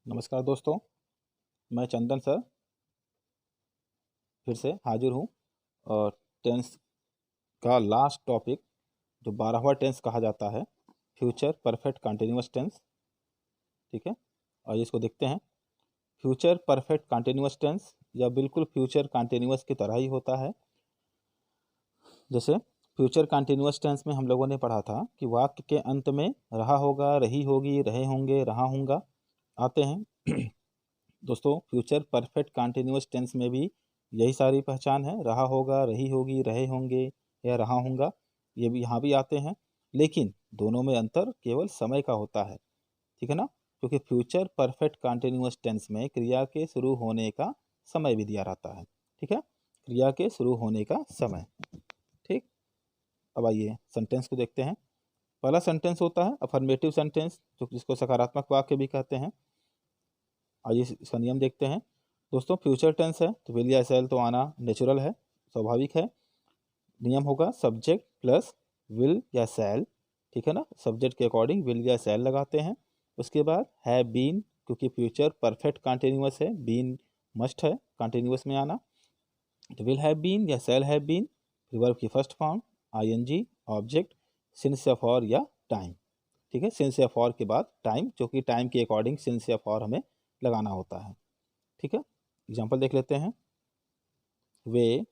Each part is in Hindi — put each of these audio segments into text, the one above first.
नमस्कार दोस्तों, मैं चंदन सर फिर से हाजिर हूँ। और टेंस का लास्ट टॉपिक जो 12वां टेंस कहा जाता है, फ्यूचर परफेक्ट कंटिन्यूअस टेंस। ठीक है, और इसको देखते हैं। फ्यूचर परफेक्ट कंटिन्यूअस टेंस या बिल्कुल फ्यूचर कंटिन्यूअस की तरह ही होता है। जैसे फ्यूचर कंटिन्यूअस टेंस में हम लोगों ने पढ़ा था कि वाक्य के अंत में रहा होगा, रही होगी, रहे होंगे, रहा होगा आते हैं। दोस्तों, फ्यूचर परफेक्ट कंटिन्यूअस टेंस में भी यही सारी पहचान है। रहा होगा, रही होगी, रहे होंगे या रहा होगा, ये भी यहाँ भी आते हैं। लेकिन दोनों में अंतर केवल समय का होता है। ठीक है ना, क्योंकि फ्यूचर परफेक्ट कंटिन्यूअस टेंस में क्रिया के शुरू होने का समय भी दिया रहता है। ठीक है, क्रिया के शुरू होने का समय। ठीक, अब आइए सेंटेंस को देखते हैं। पहला सेंटेंस होता है अफर्मेटिव सेंटेंस, जो जिसको सकारात्मक वाक्य भी कहते हैं। आइए इसका नियम देखते हैं। दोस्तों, फ्यूचर टेंस है तो विल या शैल तो आना नेचुरल है, स्वाभाविक है। नियम होगा सब्जेक्ट प्लस विल या शैल। ठीक है ना, सब्जेक्ट के अकॉर्डिंग विल या शैल लगाते हैं। उसके बाद हैव बीन, क्योंकि फ्यूचर परफेक्ट कंटिन्यूअस है, बीन मस्ट है कंटिन्यूअस में आना, तो विल हैव बीन या शैल हैव बीन। वर्ब की first form ING, object, since या फॉर या टाइम। ठीक है, सिंस या फॉर के बाद टाइम, जो कि टाइम के अकॉर्डिंग सिंस या फॉर हमें लगाना होता है। ठीक है, एग्जाम्पल देख लेते हैं। वे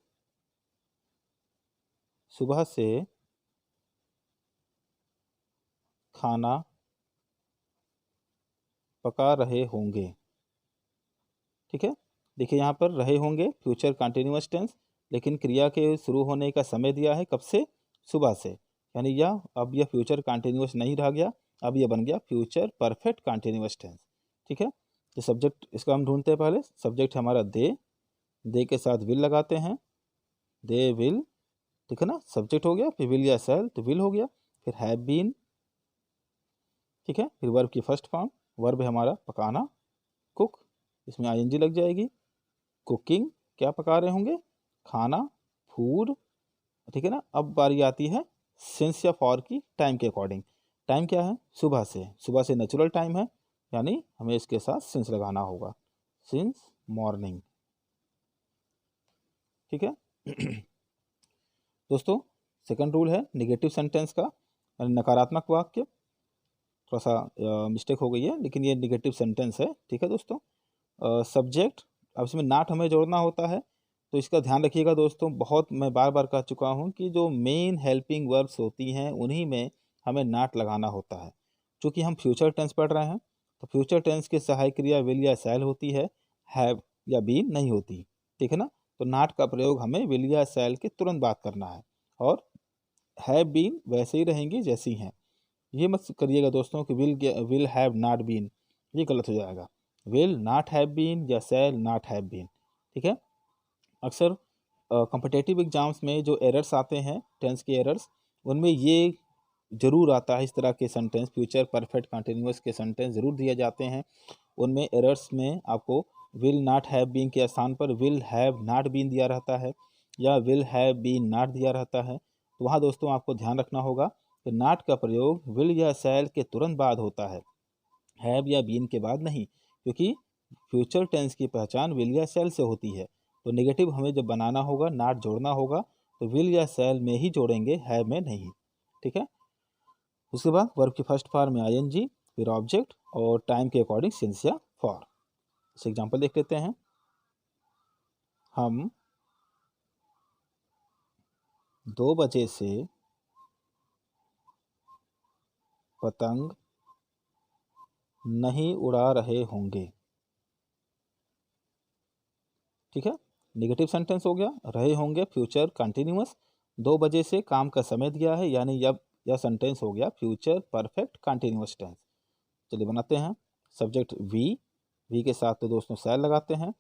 सुबह से खाना पका रहे होंगे। ठीक है, देखिए यहाँ पर रहे होंगे फ्यूचर कंटिन्यूअस टेंस, लेकिन क्रिया के शुरू होने का समय दिया है कब से, सुबह से। यानी यह अब यह फ्यूचर कंटिन्यूअस नहीं रह गया, अब यह बन गया फ्यूचर परफेक्ट कंटिन्यूअस टेंस। ठीक है, तो सब्जेक्ट इसका हम ढूंढते हैं। पहले सब्जेक्ट हमारा दे के साथ विल लगाते हैं, दे विल। ठीक है ना, सब्जेक्ट हो गया, फिर विल या शैल तो विल हो गया, फिर हैव बीन। ठीक है, फिर वर्ब की फर्स्ट फॉर्म, वर्ब है हमारा पकाना, कुक, इसमें आईएनजी लग जाएगी। कुकिंग, क्या पका रहे होंगे, खाना, फूड। ठीक है ना, अब बारी आती है सिंस या फॉर की, टाइम के अकॉर्डिंग। टाइम क्या है, सुबह से, सुबह से नेचुरल टाइम है, यानी हमें इसके साथ सिंस लगाना होगा, सिंस मॉर्निंग। ठीक है। दोस्तों, सेकंड रूल है निगेटिव सेंटेंस का, यानी नकारात्मक वाक्य। थोड़ा सा मिस्टेक हो गई है, लेकिन ये निगेटिव सेंटेंस है। ठीक है दोस्तों, सब्जेक्ट, अब इसमें नाट हमें जोड़ना होता है, तो इसका ध्यान रखिएगा दोस्तों। बहुत मैं बार बार कह चुका हूँ कि जो मेन हेल्पिंग वर्ब्स होती हैं उन्हीं में हमें नाट लगाना होता है। चूँकि हम फ्यूचर टेंस पढ़ रहे हैं, तो फ्यूचर टेंस की सहायक क्रिया विल या शैल होती है, हैव या बीन नहीं होती। ठीक है ना, तो नाट का प्रयोग हमें विल या शैल के तुरंत बाद करना है, और हैव बीन वैसे ही रहेंगी जैसी हैं। ये मत करिएगा दोस्तों कि विल हैव नॉट बीन, ये गलत हो जाएगा। विल नॉट हैव बीन या शैल नॉट हैव बीन। ठीक है, अक्सर कॉम्पिटेटिव एग्जाम्स में जो एरर्स आते हैं, टेंस के एरर्स, उनमें ये जरूर आता है। इस तरह के सेंटेंस, फ्यूचर परफेक्ट कंटिन्यूअस के सेंटेंस जरूर दिए जाते हैं। उनमें एरर्स में आपको विल नॉट हैव बीन के स्थान पर विल हैव नॉट बीन दिया रहता है, या विल हैव बीन नॉट दिया रहता है। तो वहाँ दोस्तों आपको ध्यान रखना होगा कि नॉट का प्रयोग विल या शैल के तुरंत बाद होता है, हैव या बीन के बाद नहीं, क्योंकि फ्यूचर टेंस की पहचान विल या शैल से होती है। तो नेगेटिव हमें जब बनाना होगा, नॉट जोड़ना होगा, तो विल या शैल में ही जोड़ेंगे, हैव में नहीं। ठीक है, उसके बाद वर्ब की फर्स्ट फॉर्म में आईएनजी, फिर ऑब्जेक्ट, और टाइम के अकॉर्डिंग सिंस या फॉर। इस एग्जांपल देख लेते हैं। हम 2 बजे से पतंग नहीं उड़ा रहे होंगे। ठीक है, नेगेटिव सेंटेंस हो गया, रहे होंगे फ्यूचर कंटिन्यूअस, 2 बजे से काम का समय दिया है, यानी जब यह सेंटेंस हो गया फ्यूचर परफेक्ट कंटिन्यूअस टेंस। चलिए बनाते हैं। सब्जेक्ट वी के साथ तो दोस्तों शैल लगाते हैं।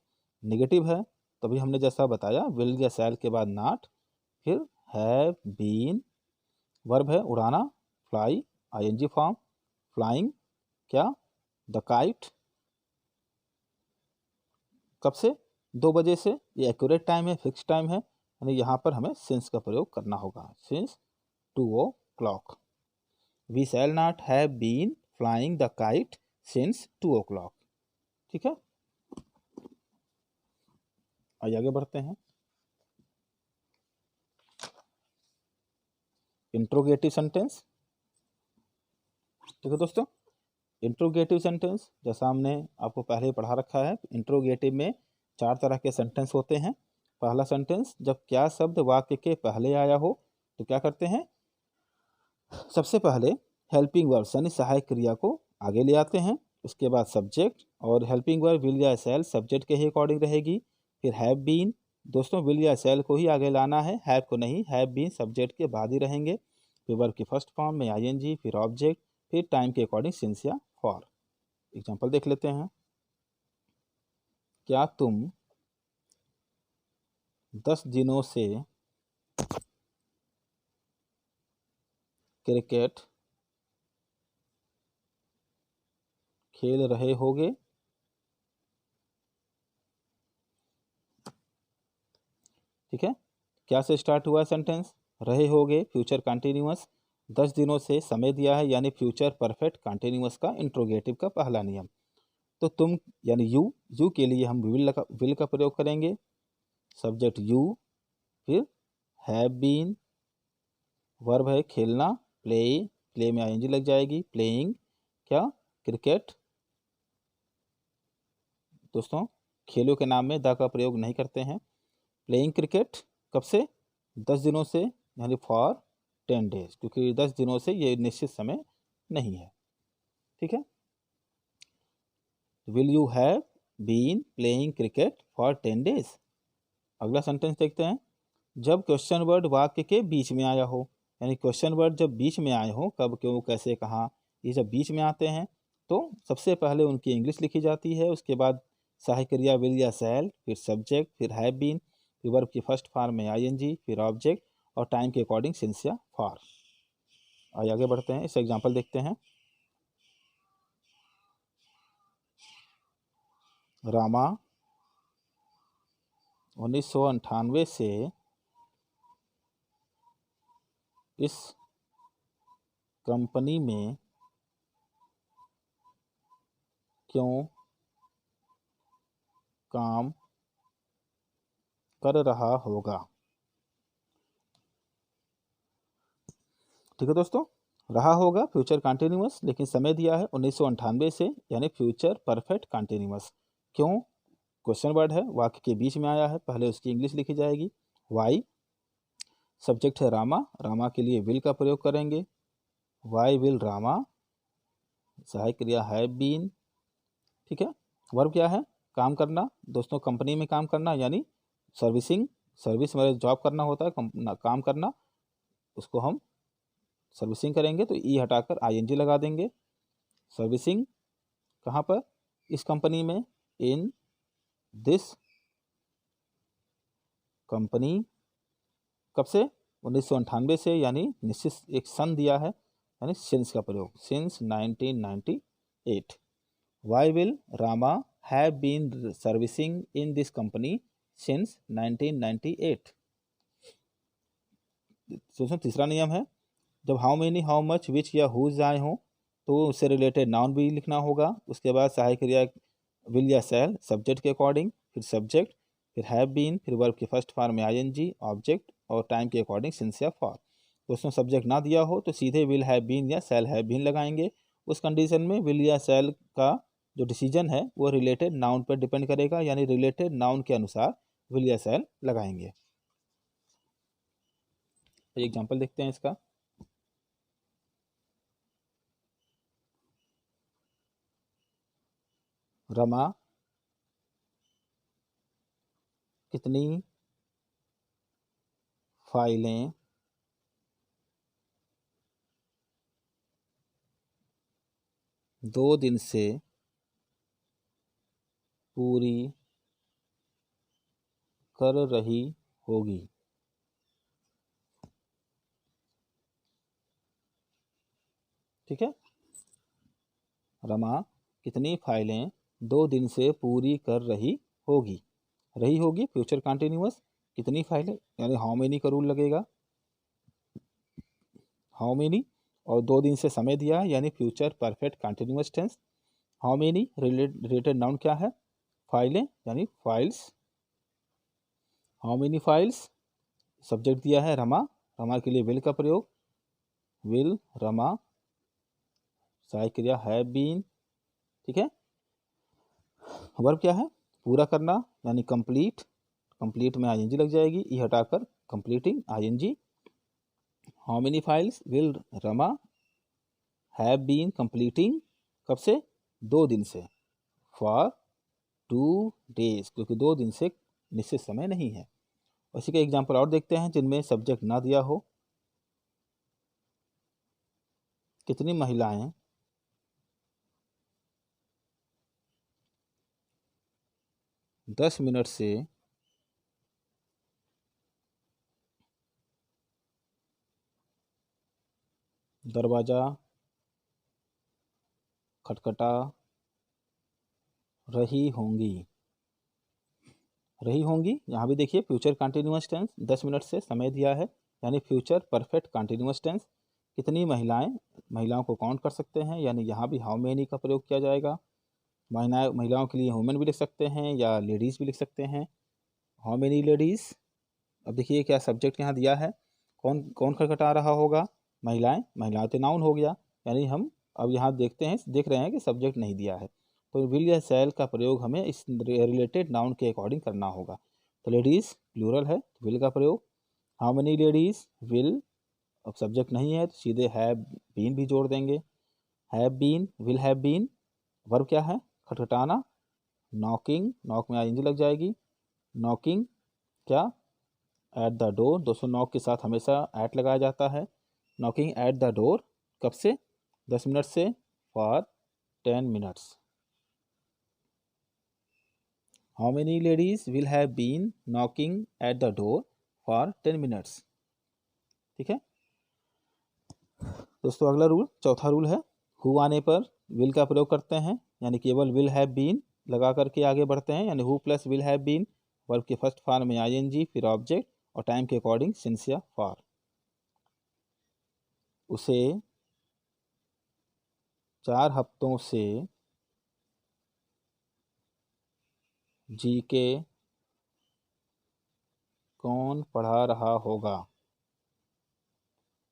नेगेटिव है, तभी हमने जैसा बताया विल या शैल के बाद नॉट, फिर हैव बीन। वर्ब है उड़ाना, फ्लाई, आईएनजी फॉर्म, फ्लाइंग, क्या, द काइट। कब से, 2 बजे से, ये एक्यूरेट टाइम है, फिक्स टाइम है, यानी यहाँ पर हमें सिंस का प्रयोग करना होगा, since 2 o'clock। We shall not have been flying the kite since 2 o'clock। ठीक है, आइए आगे बढ़ते हैं। Interrogative sentence. ठीक है दोस्तों, इंट्रोगेटिव सेंटेंस जैसा हमने आपको पहले ही पढ़ा रखा है, इंट्रोगेटिव में 4 तरह के सेंटेंस होते हैं। पहला सेंटेंस, जब क्या शब्द वाक्य के पहले आया हो तो क्या करते हैं, सबसे पहले हेल्पिंग वर्ब यानी सहायक क्रिया को आगे ले आते हैं। उसके बाद सब्जेक्ट, और हेल्पिंग वर्ब विल या शैल सब्जेक्ट के ही अकॉर्डिंग रहेगी। फिर हैव बीन, दोस्तों विल या शैल को ही आगे लाना है, हैव को नहीं, हैव बीन सब्जेक्ट के बाद ही रहेंगे। फिर वर्ब की फर्स्ट फॉर्म में आईएनजी, फिर ऑब्जेक्ट, फिर टाइम के अकॉर्डिंग सिंस या फॉर। एग्जाम्पल देख लेते हैं। क्या तुम 10 दिनों से क्रिकेट खेल रहे होगे? ठीक है, क्या से स्टार्ट हुआ सेंटेंस, रहे होगे फ्यूचर कंटिन्यूअस, 10 दिनों से समय दिया है यानी फ्यूचर परफेक्ट कंटिन्यूअस का इंट्रोगेटिव का पहला नियम। तो तुम यानी यू के लिए हम विल का प्रयोग करेंगे, सब्जेक्ट यू, फिर हैव बीन, वर्ब है खेलना, प्ले में आईएनजी लग जाएगी, प्लेइंग क्या, क्रिकेट। दोस्तों खेलों के नाम में द का प्रयोग नहीं करते हैं। प्लेइंग क्रिकेट कब से, 10 दिनों से यानी फॉर 10 डेज, क्योंकि 10 दिनों से ये निश्चित समय नहीं है। ठीक है, will you have been playing cricket for 10 days. अगला सेंटेंस देखते हैं, जब क्वेश्चन वर्ड वाक्य के बीच में आया हो, यानी क्वेश्चन वर्ड जब बीच में आए हो, कब, क्यों, कैसे, कहाँ, ये जब बीच में आते हैं तो सबसे पहले उनकी इंग्लिश लिखी जाती है। उसके बाद सहायक क्रिया विल या शैल, फिर सब्जेक्ट, फिर हैव बीन, फिर वर्ब की फर्स्ट फॉर्म में आईएनजी, फिर ऑब्जेक्ट, और टाइम के अकॉर्डिंग सिंस या फॉर। आइए आगे बढ़ते हैं, इस एग्जाम्पल देखते हैं। रामा 1998 से इस कंपनी में क्यों काम कर रहा होगा? ठीक है दोस्तों, रहा होगा फ्यूचर कंटिन्यूअस, लेकिन समय दिया है 1998 से यानी फ्यूचर परफेक्ट कंटिन्यूअस। क्यों, क्वेश्चन वर्ड है, वाक्य के बीच में आया है, पहले उसकी इंग्लिश लिखी जाएगी। वाई, सब्जेक्ट है रामा, रामा के लिए विल का प्रयोग करेंगे, वाई विल रामा, सहायक क्रिया हैव बीन। ठीक है, वर्ब क्या है, काम करना, दोस्तों कंपनी में काम करना यानी सर्विसिंग, सर्विस में जॉब करना होता है, काम करना, उसको हम सर्विसिंग करेंगे तो ई हटाकर आईएनजी लगा देंगे। सर्विसिंग कहाँ पर, इस कंपनी में, इन दिस कंपनी, कब से, 1998 से, यानी निश्चित एक सन दिया है यानी सिंस का प्रयोग, since 1998। Why will Rama have been servicing in this company since 1998। तीसरा नियम है, जब how many, how much, which या हुज आए हों तो उससे रिलेटेड नाउन भी लिखना होगा। उसके बाद सहायक क्रिया विल या शैल सब्जेक्ट के अकॉर्डिंग, फिर सब्जेक्ट, फिर हैव बीन, फिर वर्ब की फर्स्ट फॉर्म में आईएनजी, ऑब्जेक्ट, और टाइम के अकॉर्डिंग सिंस या फॉर। दोस्तों सब्जेक्ट ना दिया हो तो सीधे विल हैव बीन या शैल हैव बीन लगाएंगे। उस कंडीशन में विल या शैल का जो डिसीजन है वो रिलेटेड नाउन पर डिपेंड करेगा, यानी रिलेटेड नाउन के अनुसार विल या शैल लगाएंगे। तो एग्जाम्पल देखते हैं इसका। रमा कितनी फाइलें दो दिन से पूरी कर रही होगी? ठीक है, रमा कितनी फाइलें 2 दिन से पूरी कर रही होगी, रही होगी फ्यूचर कंटिन्यूअस, कितनी फाइलें यानी हाउ मेनी का रूल लगेगा, हाउ मेनी, और 2 दिन से समय दिया है यानी future perfect continuous tense, how many related noun क्या है? फाइलें यानी files. How many files, subject दिया है रमा, रमा के लिए विल का प्रयोग, विल रमा, सहायक क्रिया हैव बीन। ठीक है, वर्ब क्या है? पूरा करना यानी कंप्लीट, कंप्लीट में आईएनजी लग जाएगी, ई हटाकर completing ING. How many files will Rama have been completing, कब से? 2 दिन से, फॉर 2 days, क्योंकि 2 दिन से निश्चित समय नहीं है। इसी का एग्जाम्पल और देखते हैं जिनमें सब्जेक्ट ना दिया हो। कितनी महिलाएं 10 मिनट से दरवाजा खटखटा रही होंगी? रही होंगी, यहाँ भी देखिए फ्यूचर कंटिन्यूअस टेंस, 10 मिनट से समय दिया है यानी फ्यूचर परफेक्ट कंटिन्यूअस टेंस। कितनी महिलाएं, महिलाओं को काउंट कर सकते हैं यानी यहाँ भी हाउ मेनी का प्रयोग किया जाएगा। महिलाओं के लिए वुमेन भी लिख सकते हैं या लेडीज़ भी लिख सकते हैं, हाउ मेनी लेडीज़। अब देखिए क्या सब्जेक्ट यहाँ दिया है, कौन कौन खटखटा रहा होगा? महिलाएं, महिलाएं तो नाउन हो गया, यानी हम अब यहाँ देखते हैं, देख रहे हैं कि सब्जेक्ट नहीं दिया है, तो विल या शैल का प्रयोग हमें इस रिलेटेड नाउन के अकॉर्डिंग करना होगा। तो लेडीज़ प्लूरल है तो विल का प्रयोग, हाउ मेनी लेडीज़ विल, अब सब्जेक्ट नहीं है तो सीधे हैव बीन भी जोड़ देंगे, have been, will have been. Verb क्या है? खटखटाना, नॉकिंग, नॉक में आईएनजी लग जाएगी, नॉकिंग क्या? एट द डोर, दोस्तों नॉक के साथ हमेशा एट लगाया जाता है, नॉकिंग एट द डोर, कब से? 10 मिनट से, for 10 minutes. How many ladies will have been knocking at the door for 10 minutes. ठीक है दोस्तों, अगला रूल, चौथा रूल है, हु आने पर विल का प्रयोग करते हैं, यानी केवल विल हैव बीन लगा करके आगे बढ़ते हैं, यानी who plus will have been, verb के फर्स्ट फॉर्म में आईएनजी, फिर ऑब्जेक्ट और टाइम के अकॉर्डिंग सिंस या फॉर। उसे 4 हफ्तों से जीके कौन पढ़ा रहा होगा?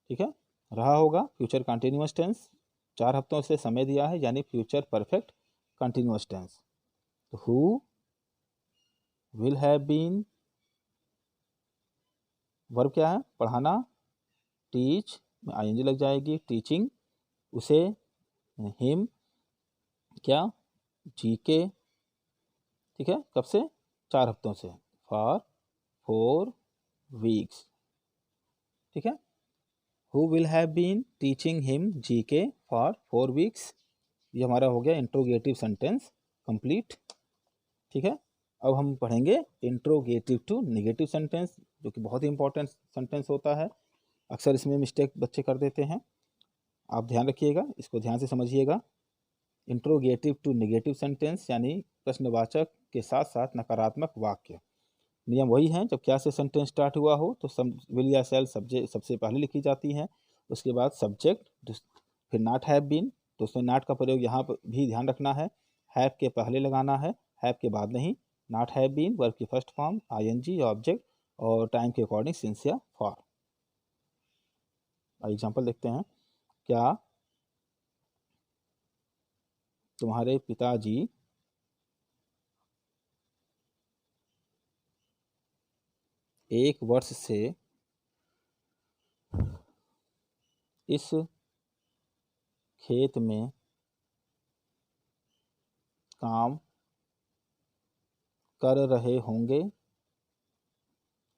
ठीक है, रहा होगा फ्यूचर कंटिन्यूअस टेंस, 4 हफ्तों से समय दिया है यानी फ्यूचर परफेक्ट कंटिन्यूअस टेंस। तो who will have been, verb क्या है? पढ़ाना, टीच में आईएनजी लग जाएगी, टीचिंग, उसे हिम क्या? जीके। ठीक है, कब से? 4 हफ्तों से, फॉर 4 वीक्स। ठीक है, who will have been teaching him GK for 4 weeks. ये हमारा हो गया इंट्रोगेटिव सेंटेंस कंप्लीट। ठीक है, अब हम पढ़ेंगे इंट्रोगेटिव टू नेगेटिव सेंटेंस, जो कि बहुत ही इंपॉर्टेंट सेंटेंस होता है, अक्सर इसमें मिस्टेक बच्चे कर देते हैं, आप ध्यान रखिएगा, इसको ध्यान से समझिएगा। इंट्रोगेटिव टू नेगेटिव सेंटेंस यानी प्रश्नवाचक के साथ साथ नकारात्मक वाक्य। नियम वही है, जब क्या से सेंटेंस स्टार्ट हुआ हो तो विल या शैल सबसे पहले लिखी जाती है, उसके बाद सब्जेक्ट, फिर नॉट हैव बीन। दोस्तों नॉट का प्रयोग यहाँ पर भी ध्यान रखना है, हैव के पहले लगाना है, हैव के बाद नहीं। नॉट हैव बीन वर्ब की फर्स्ट फॉर्म आईएनजी ऑब्जेक्ट और टाइम के अकॉर्डिंग सिंस या फॉर। एग्जाम्पल देखते हैं, क्या तुम्हारे पिताजी 1 वर्ष से इस खेत में काम कर रहे होंगे?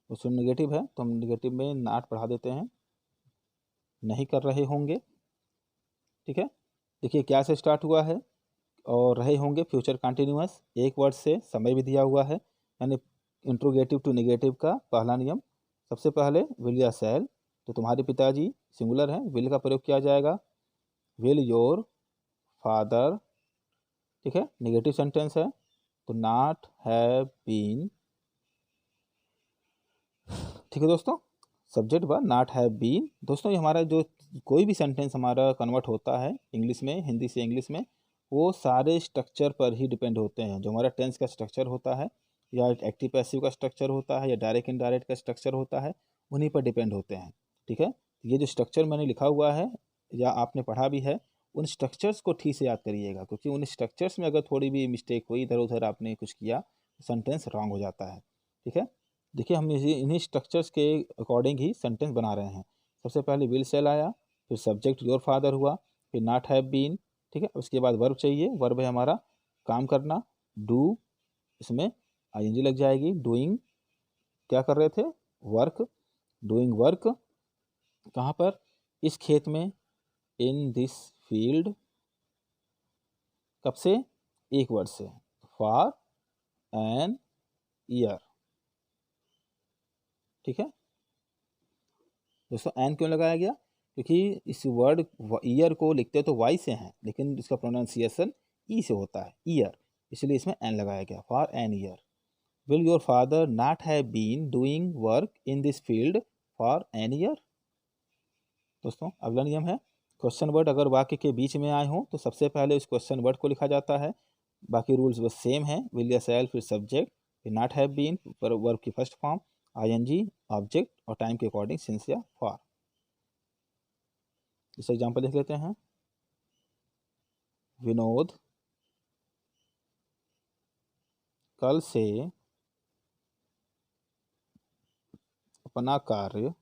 उसमें नेगेटिव है तो हम नेगेटिव में नॉट पढ़ा देते हैं, नहीं कर रहे होंगे। ठीक है, देखिए क्या से स्टार्ट हुआ है और रहे होंगे फ्यूचर कंटिन्यूअस, 1 वर्ड से समय भी दिया हुआ है, यानी इंट्रोगेटिव टू नेगेटिव का पहला नियम, सबसे पहले विल या शैल, तो तुम्हारे पिताजी सिंगुलर है, विल का प्रयोग किया जाएगा, विल योर फादर। ठीक है, नेगेटिव सेंटेंस है तो नॉट हैव बीन। ठीक है दोस्तों, सब्जेक्ट व नॉट हैव बीन। दोस्तों ये हमारा जो कोई भी सेंटेंस हमारा कन्वर्ट होता है इंग्लिश में, हिंदी से इंग्लिश में, वो सारे स्ट्रक्चर पर ही डिपेंड होते हैं। जो हमारा टेंस का स्ट्रक्चर होता है, या एक्टिव पैसिव का स्ट्रक्चर होता है, या डायरेक्ट इनडायरेक्ट का स्ट्रक्चर होता है, उन्हीं पर डिपेंड होते हैं। ठीक है, ये जो स्ट्रक्चर मैंने लिखा हुआ है या आपने पढ़ा भी है, उन स्ट्रक्चर्स को ठीक से याद करिएगा, क्योंकि उन स्ट्रक्चर्स में अगर थोड़ी भी मिस्टेक हुई, इधर उधर आपने कुछ किया, तो सेंटेंस रॉन्ग हो जाता है। ठीक है, देखिए हम इन्हीं स्ट्रक्चर्स के अकॉर्डिंग ही सेंटेंस बना रहे हैं। सबसे पहले विल सेल आया, फिर सब्जेक्ट योर फादर हुआ, फिर नॉट हैव बीन। ठीक है, उसके बाद वर्ब चाहिए, वर्ब है हमारा काम करना, डू, इसमें आईएनजी लग जाएगी। डूइंग, क्या कर रहे थे, वर्क, डूइंग वर्क, कहाँ पर, इस खेत में, इन दिस फील्ड, कब से, एक वर्ड से, फॉर एन ईयर। ठीक है दोस्तों, एन क्यों लगाया गया, क्योंकि इस वर्ड ईयर को लिखते तो वाई से हैं, लेकिन इसका प्रोनाउंसिएशन ई से होता है, ईयर, इसलिए इसमें एन लगाया गया, for an year. Will your father not have been doing work in this field for an year. दोस्तों अगला नियम है, क्वेश्चन वर्ड अगर वाक्य के बीच में आए हों तो सबसे पहले उस क्वेश्चन वर्ड को लिखा जाता है। बाकी रूल्स बस सेम है, विल या सेल, फिर सब्जेक्ट, फिर नॉट हैव बीन, वर्ब की फर्स्ट फॉर्म, आईएनजी, ऑब्जेक्ट, और टाइम के अकॉर्डिंग सिंस या फॉर। इस एग्जाम्पल देख लेते हैं। विनोद कल से अपना कार्य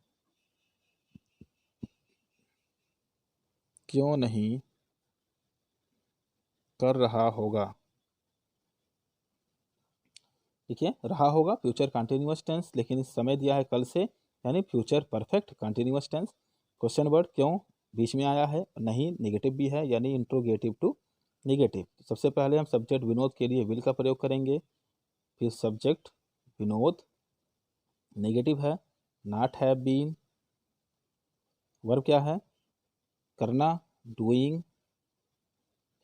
क्यों नहीं कर रहा होगा। देखिए, रहा होगा फ्यूचर कंटिन्यूअस टेंस, लेकिन इस समय दिया है कल से, यानी future perfect continuous tense. Question word क्यों बीच में आया है, नहीं नेगेटिव भी है, यानी इंट्रोगेटिव टू नेगेटिव। सबसे पहले हम सब्जेक्ट विनोद के लिए विल का प्रयोग करेंगे, फिर सब्जेक्ट विनोद, नेगेटिव है, नॉट हैव बीन, वर्ब क्या है, करना, डूइंग।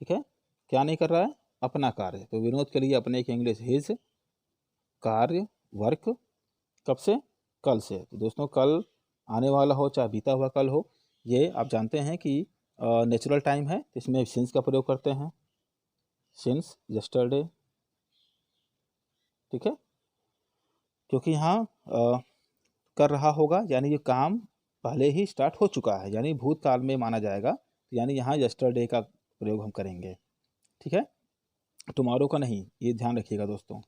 ठीक है, क्या नहीं कर रहा है, अपना कार्य, तो विनोद के लिए अपने की इंग्लिश हिज, कार्य वर्क, कब से, कल से। तो दोस्तों कल आने वाला हो चाहे बीता हुआ कल हो, ये आप जानते हैं कि नेचुरल टाइम है, तो इसमें सिंस का प्रयोग करते हैं, सिंस यस्टरडे। ठीक है, क्योंकि यहाँ कर रहा होगा, यानी ये काम पहले ही स्टार्ट हो चुका है, यानी भूतकाल में माना जाएगा, तो यानी यहाँ यस्टरडे का प्रयोग हम करेंगे। ठीक है, टुमारो का नहीं, ये ध्यान रखिएगा दोस्तों।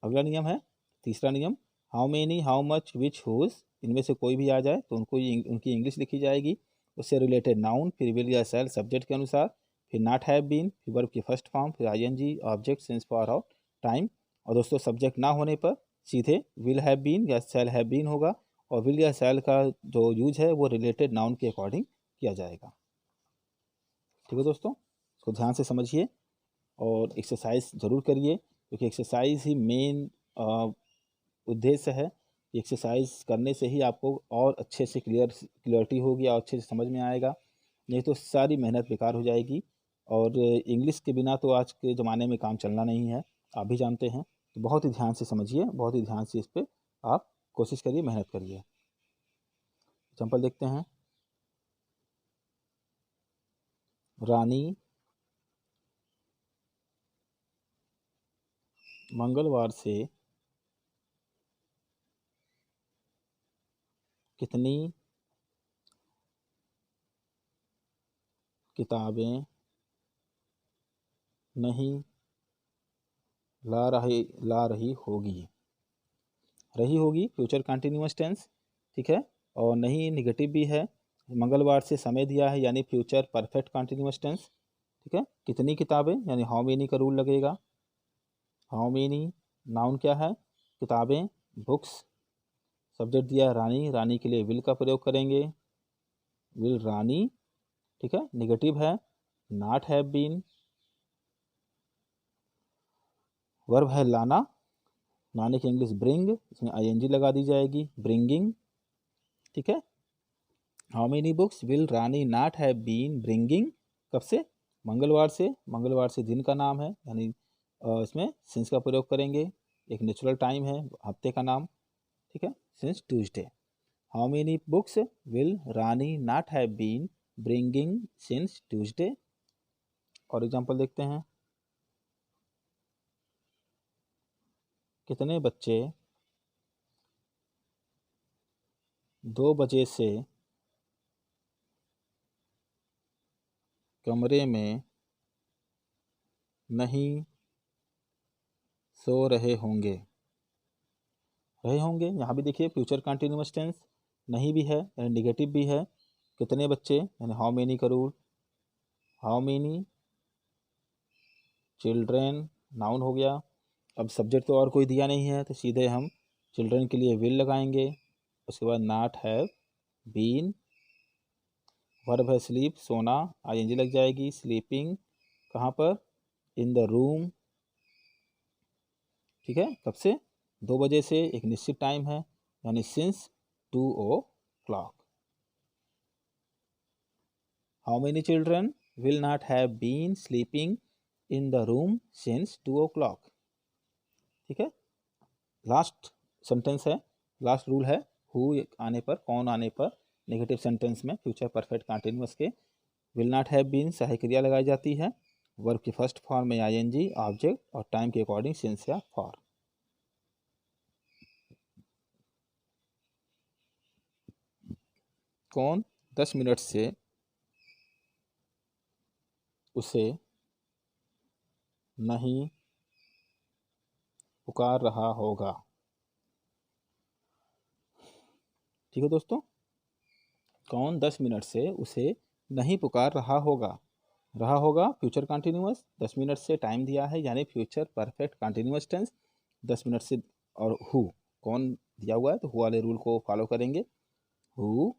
अगला नियम है, तीसरा नियम, how many, how much, which, whose, इनमें से कोई भी आ जाए तो उनकी इंग्लिश लिखी जाएगी, उससे रिलेटेड नाउन, फिर विल या सेल सब्जेक्ट के अनुसार, फिर नॉट हैव बीन, फिर वर्ब की फर्स्ट फॉर्म, फिर ING, object, since, for, out, time. और दोस्तों सब्जेक्ट ना होने पर सीधे विल हैव बीन या सेल हैव बीन होगा, और विल या सेल का जो यूज है वो रिलेटेड नाउन के अकॉर्डिंग किया जाएगा। ठीक है दोस्तों, इसको ध्यान से समझिए और एक्सरसाइज ज़रूर करिए, क्योंकि एक्सरसाइज ही मेन उद्देश्य है। एक्सरसाइज करने से ही आपको और अच्छे से क्लियरिटी होगी और अच्छे से समझ में आएगा, नहीं तो सारी मेहनत बेकार हो जाएगी। और इंग्लिश के बिना तो आज के ज़माने में काम चलना नहीं है, आप भी जानते हैं। तो बहुत ही ध्यान से समझिए, बहुत ही ध्यान से इस पर आप कोशिश करिए, मेहनत करिए। एग्जाम्पल देखते हैं। रानी मंगलवार से कितनी किताबें नहीं ला रही होगी। रही होगी फ्यूचर कंटिन्यूअस टेंस। ठीक है, और नहीं निगेटिव भी है, मंगलवार से समय दिया है, यानी फ्यूचर परफेक्ट कंटिन्यूअस टेंस। ठीक है, कितनी किताबें, यानी हाउ मेनी का रूल लगेगा, हाउ मेनी, नाउन क्या है, किताबें, बुक्स, सब्जेक्ट दिया है रानी, रानी के लिए विल का प्रयोग करेंगे, विल रानी। ठीक है, निगेटिव है, नॉट हैव बीन, वर्ब है लाना, लाने की इंग्लिश ब्रिंग, इसमें आईएनजी लगा दी जाएगी, ब्रिंगिंग। ठीक है, how many books will Rani not have been bringing, कब से, मंगलवार से, मंगलवार से दिन का नाम है, यानी इसमें सिंस का प्रयोग करेंगे, एक नेचुरल टाइम है, हफ्ते का नाम। ठीक है, since Tuesday. How many books will Rani not have been bringing since Tuesday. और एग्जांपल देखते हैं। कितने बच्चे 2 बजे से कमरे में नहीं सो रहे होंगे। यहाँ भी देखिए फ्यूचर कंटिन्यूअस टेंस नहीं भी है यानी निगेटिव भी है। कितने बच्चे यानी how many crore, how many children noun हो गया। अब सब्जेक्ट तो और कोई दिया नहीं है तो सीधे हम चिल्ड्रेन के लिए विल लगाएंगे। उसके बाद नॉट हैव बीन, वर्ब है स्लीप सोना, आईएनजी लग जाएगी। स्लीपिंग कहाँ पर, इन द रूम, ठीक है। कब से, 2 बजे से, एक निश्चित टाइम है यानी since 2 o'clock। How many children will not have been sleeping in the room since 2 o'clock, ठीक है। लास्ट सेंटेंस है, लास्ट रूल है हु आने पर, कौन आने पर नेगेटिव सेंटेंस में फ्यूचर परफेक्ट कंटिन्यूअस के विल नॉट हैव बीन सहायक क्रिया लगाई जाती है। वर्ब की फर्स्ट फॉर्म में आईएनजी, ऑब्जेक्ट और टाइम के अकॉर्डिंग सिंस या फॉर। कौन 10 मिनट से उसे नहीं पुकार रहा होगा, ठीक है दोस्तों। कौन 10 मिनट से उसे नहीं पुकार रहा होगा, रहा होगा फ्यूचर कंटिन्यूअस, 10 मिनट से टाइम दिया है यानी future perfect continuous tense 10 minute से। और हु कौन दिया हुआ है तो हु वाले रूल को फॉलो करेंगे। Who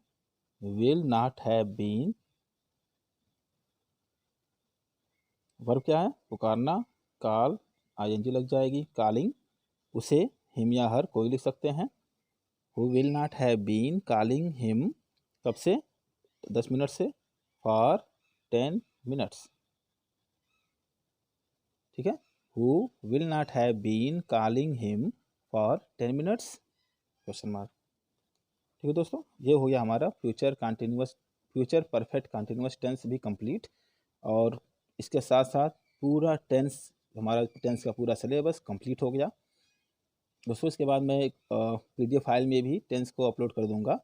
will not have been, verb क्या है पुकारना, कॉल आईएनजी लग जाएगी, कॉलिंग उसे, हिम या हर कोई लिख सकते हैं। Who will not have been calling him, कब से 10 मिनट से, फॉर 10 मिनट्स, ठीक है। Who will not have been calling him for 10 minutes, question mark, ठीक है दोस्तों। ये हो गया हमारा future continuous, future perfect continuous tense भी कंप्लीट। और इसके साथ साथ पूरा टेंस, हमारा टेंस का पूरा सिलेबस कंप्लीट हो गया दोस्तों। इसके बाद मैं एक पीडीएफ फाइल में भी टेंस को अपलोड कर दूंगा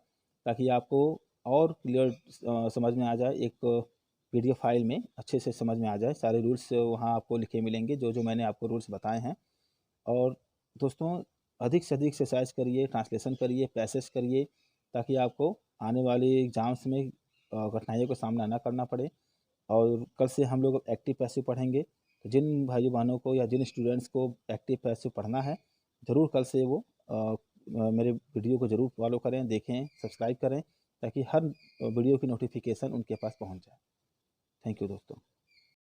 ताकि आपको और क्लियर समझ में आ जाए। एक पीडीएफ फाइल में अच्छे से समझ में आ जाए, सारे रूल्स वहाँ आपको लिखे मिलेंगे जो जो मैंने आपको रूल्स बताए हैं। और दोस्तों अधिक से अधिक एक्सरसाइज करिए, ट्रांसलेशन करिए, पैसेज करिए ताकि आपको आने वाले एग्ज़ाम्स में कठिनाइयों का सामना ना करना पड़े। और कल से हम लोग एक्टिव पैसिव पढ़ेंगे, तो जिन भाई बहनों को या जिन स्टूडेंट्स को एक्टिव पैसिव पढ़ना है ज़रूर कल से वो मेरे वीडियो को ज़रूर फॉलो करें, देखें, सब्सक्राइब करें ताकि हर वीडियो की नोटिफिकेशन उनके पास पहुंच जाए। थैंक यू दोस्तों।